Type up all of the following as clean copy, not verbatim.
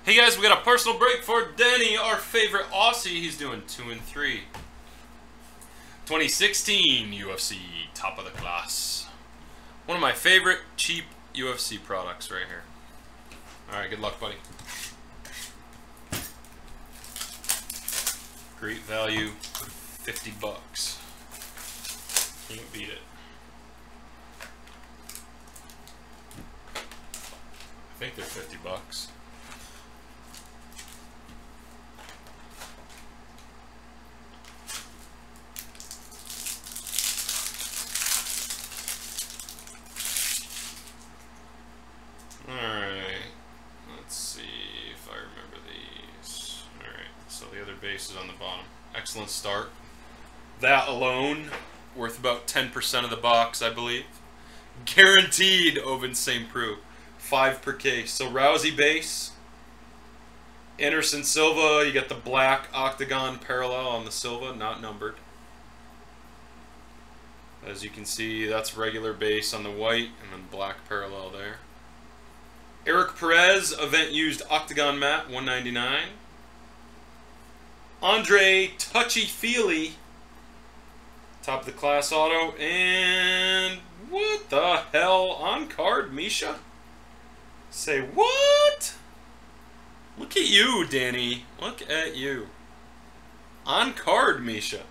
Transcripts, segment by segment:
Hey guys, we got a personal break for Danny, our favorite Aussie. He's doing 2 and 3. 2016 UFC, top of the class. One of my favorite cheap UFC products right here. Alright, good luck, buddy. Great value, 50 bucks. Can't beat it. I think they're 50 bucks. Alright, let's see if I remember these. Alright, so the other base is on the bottom. Excellent start. That alone, worth about 10% of the box, I believe. Guaranteed Oven St. Preux. 5 per case. So Rousey base. Anderson Silva, you got the black octagon parallel on the Silva, not numbered. As you can see, that's regular base on the white, and then black parallel there. Eric Perez, event used octagon mat, 199. Andre Touchy-Feely, top of the class auto, and what the hell, on card Miesha? Say what? Look at you, Danny. Look at you. On card Miesha.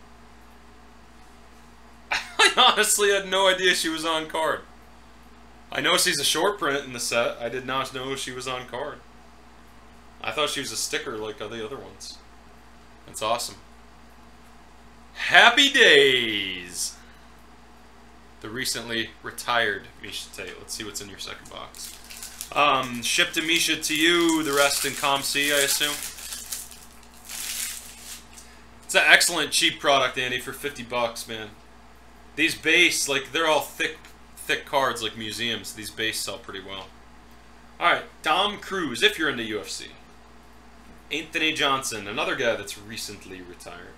I honestly had no idea she was on card. I know she's a short print in the set. I did not know she was on card. I thought she was a sticker like the other ones. That's awesome. Happy days! The recently retired Miesha Tate. Let's see what's in your second box. Shipped to Miesha to you, the rest in ComC, I assume. It's an excellent cheap product, Andy, for 50 bucks, man. These base, like, they're all thick cards like museums. These base sell pretty well. Alright, Dom Cruz, if you're into UFC. Anthony Johnson, another guy that's recently retired.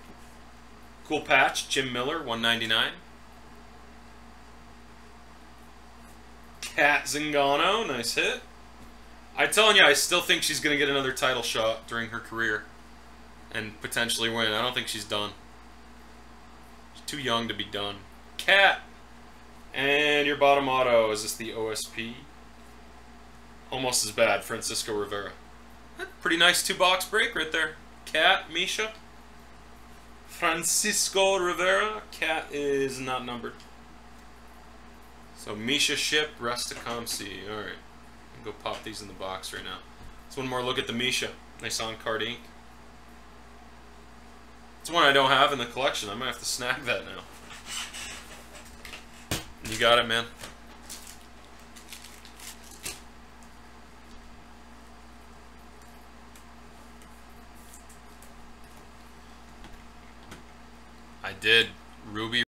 Cool patch, Jim Miller, 199. Kat Zingano, nice hit. I'm telling you, I still think she's going to get another title shot during her career. And potentially win. I don't think she's done. She's too young to be done. Kat! And your bottom auto, is this the OSP? Almost as bad, Francisco Rivera. Pretty nice 2-box break right there. Kat, Miesha. Francisco Rivera. Kat is not numbered. So Miesha ship, rest to ComC. Alright. Go pop these in the box right now. Let's one more look at the Miesha. Nice on-card ink. It's one I don't have in the collection. I might have to snag that now. You got it, man. I did. Ruby